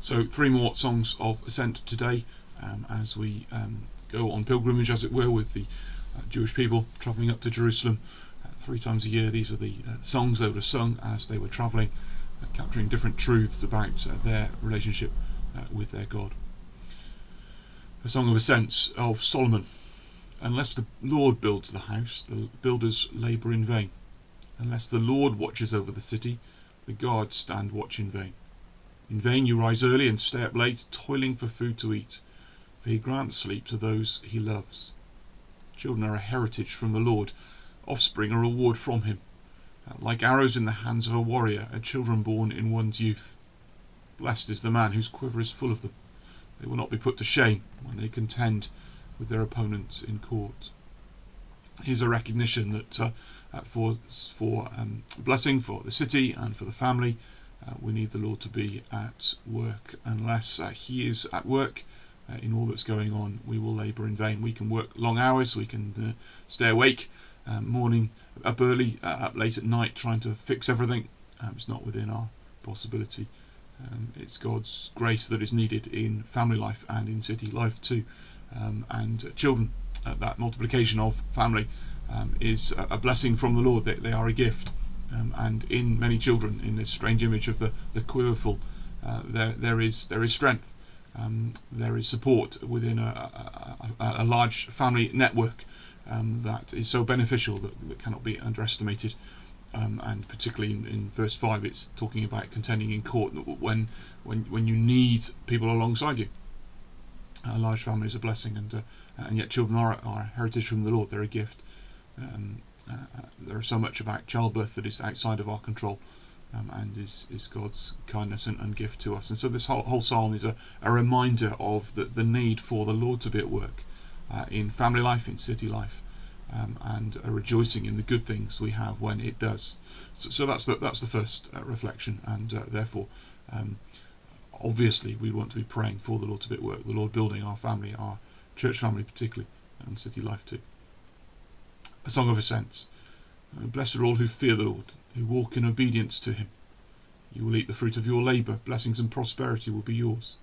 So 3 more songs of ascent today, as we go on pilgrimage, as it were, with the Jewish people travelling up to Jerusalem 3 times a year. These are the songs they would have sung as they were travelling, capturing different truths about their relationship with their God. A song of ascent of Solomon. Unless the Lord builds the house, the builders labour in vain. Unless the Lord watches over the city, the guards stand watch in vain. In vain you rise early and stay up late, toiling for food to eat, for he grants sleep to those he loves. Children are a heritage from the Lord, offspring a reward from him. Like arrows in the hands of a warrior are children born in one's youth. Blessed is the man whose quiver is full of them. They will not be put to shame when they contend with their opponents in court. Here's a recognition that for blessing for the city and for the family, we need the Lord to be at work. Unless he is at work in all that's going on, we will labour in vain. We can work long hours, we can stay awake morning, up early, up late at night, trying to fix everything. It's not within our possibility. It's God's grace that is needed in family life and in city life too. And children, that multiplication of family is a blessing from the Lord. They are a gift. And in many children, in this strange image of the quiverful, there is strength. There is support within a large family network that is so beneficial that cannot be underestimated. And particularly in verse 5, it's talking about contending in court when you need people alongside you. A large family is a blessing, and yet children are a heritage from the Lord. They're a gift. There is so much about childbirth that is outside of our control, and is God's kindness and gift to us. And so this whole psalm is a reminder of the need for the Lord to be at work in family life, in city life, and a rejoicing in the good things we have when it does. So that's the first reflection, and therefore obviously we want to be praying for the Lord to be at work, the Lord building our family, our church family particularly, and city life too. A song of ascents. Blessed are all who fear the Lord, who walk in obedience to him. You will eat the fruit of your labour, blessings and prosperity will be yours.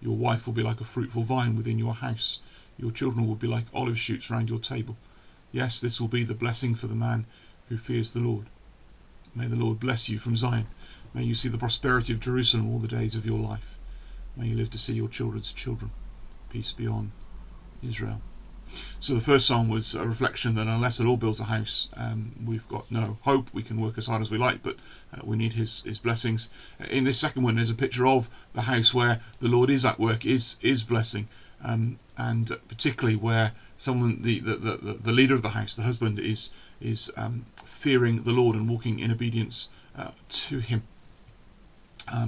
Your wife will be like a fruitful vine within your house, your children will be like olive shoots round your table. Yes, this will be the blessing for the man who fears the Lord. May the Lord bless you from Zion. May you see the prosperity of Jerusalem all the days of your life. May you live to see your children's children. Peace be on Israel. So the first psalm was a reflection that unless the Lord builds a house, we've got no hope. We can work as hard as we like, but we need his blessings. In this second one, there's a picture of the house where the Lord is at work, is blessing, and particularly where someone, the leader of the house, the husband, is fearing the Lord and walking in obedience to him.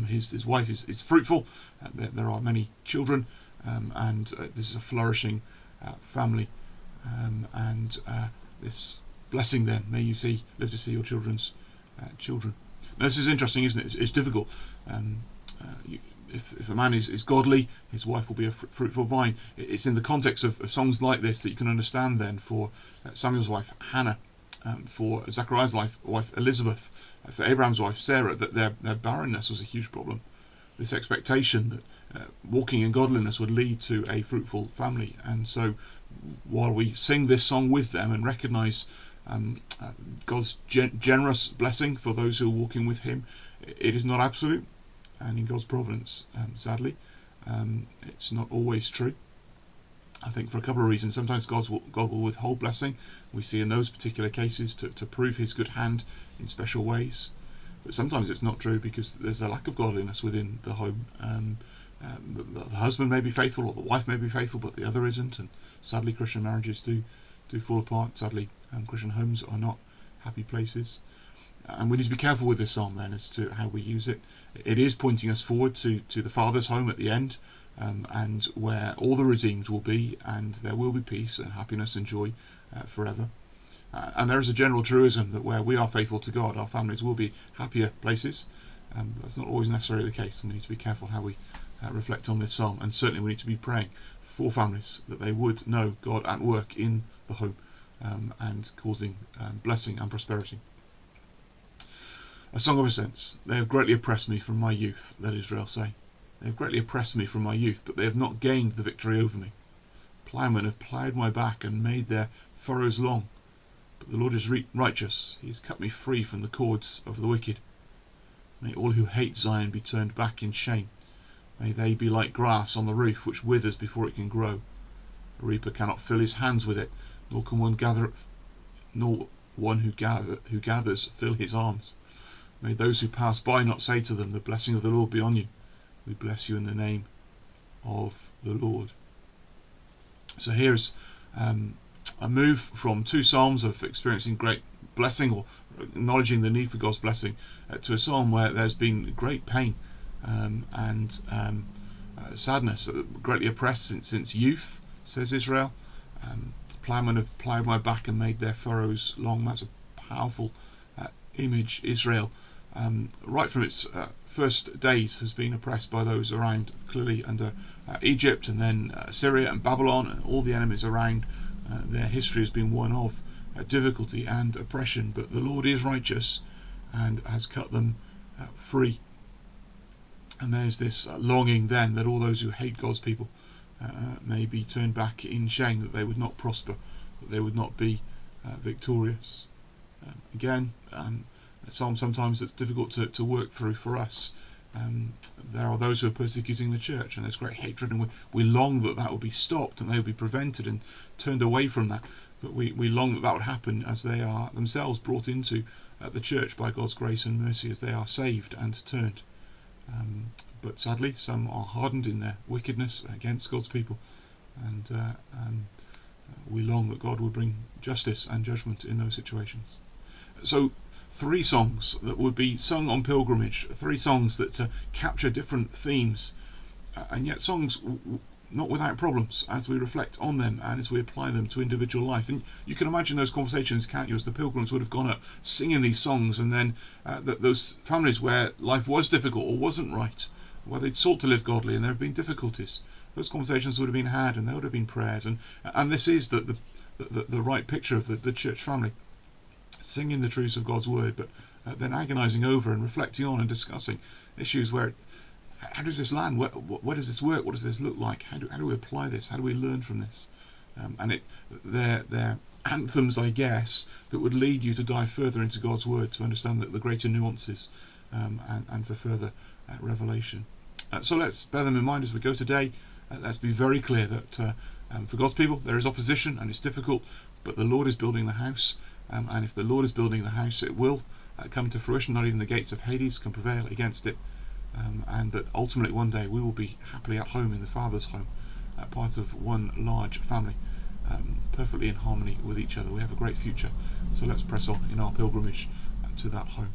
His wife is fruitful. There are many children, and this is a flourishing family, and this blessing then, may you live to see your children's children. Now this is interesting, isn't it? It's difficult. If a man is godly, his wife will be a fruitful vine. It's in the context of songs like this that you can understand then for Samuel's wife Hannah, for Zechariah's wife Elizabeth, for Abraham's wife Sarah, that their barrenness was a huge problem. This expectation that walking in godliness would lead to a fruitful family. And so while we sing this song with them and recognise God's generous blessing for those who are walking with him, it is not absolute, and in God's providence, sadly, it's not always true. I think for a couple of reasons. Sometimes God will withhold blessing. We see in those particular cases to prove his good hand in special ways. But sometimes it's not true because there's a lack of godliness within the home. The husband may be faithful, or the wife may be faithful, but the other isn't. And sadly, Christian marriages do fall apart. Sadly, Christian homes are not happy places. And we need to be careful with this psalm then as to how we use it. It is pointing us forward to the Father's home at the end, and where all the redeemed will be, and there will be peace and happiness and joy forever. And there is a general truism that where we are faithful to God, our families will be happier places. That's not always necessarily the case, and we need to be careful how we reflect on this psalm. And certainly we need to be praying for families that they would know God at work in the home, and causing blessing and prosperity. A song of ascents. They have greatly oppressed me from my youth, let Israel say. They have greatly oppressed me from my youth, but they have not gained the victory over me. Ploughmen have ploughed my back and made their furrows long, but the Lord is righteous. He has cut me free from the cords of the wicked. May all who hate Zion be turned back in shame. May they be like grass on the roof, which withers before it can grow. A reaper cannot fill his hands with it, nor can one who gathers fill his arms. May those who pass by not say to them, the blessing of the Lord be on you. We bless you in the name of the Lord. So here's a move from 2 psalms of experiencing great blessing or acknowledging the need for God's blessing to a psalm where there's been great pain and sadness, greatly oppressed since youth, says Israel. Ploughmen have ploughed my back and made their furrows long. That's a powerful image. Israel, right from its first days, has been oppressed by those around, clearly under Egypt and then Syria and Babylon and all the enemies around. Their history has been one of difficulty and oppression, but the Lord is righteous and has cut them free. And there's this longing then that all those who hate God's people may be turned back in shame, that they would not prosper, that they would not be victorious. Again, a psalm sometimes that's difficult to work through for us. There are those who are persecuting the church, and there's great hatred, and we long that that would be stopped and they would be prevented and turned away from that. But we long that that would happen as they are themselves brought into the church by God's grace and mercy, as they are saved and turned. But sadly, some are hardened in their wickedness against God's people, and we long that God would bring justice and judgment in those situations. So 3 songs that would be sung on pilgrimage, 3 songs that capture different themes, and yet songs not without problems as we reflect on them and as we apply them to individual life. And you can imagine those conversations, can't you, as the pilgrims would have gone up singing these songs, and then those families where life was difficult or wasn't right, where they'd sought to live godly and there have been difficulties, those conversations would have been had, and there would have been prayers, and this is the right picture of the church family, singing the truths of God's word, but then agonising over and reflecting on and discussing issues where how does this land? Where does this work? What does this look like? How do we apply this? How do we learn from this? And they're anthems, I guess, that would lead you to dive further into God's word, to understand the greater nuances and for further revelation. So let's bear them in mind as we go today. Let's be very clear that for God's people there is opposition and it's difficult, but the Lord is building the house, and if the Lord is building the house, it will come to fruition. Not even the gates of Hades can prevail against it. And that ultimately one day we will be happily at home in the Father's home, part of one large family, perfectly in harmony with each other. We have a great future, so let's press on in our pilgrimage to that home.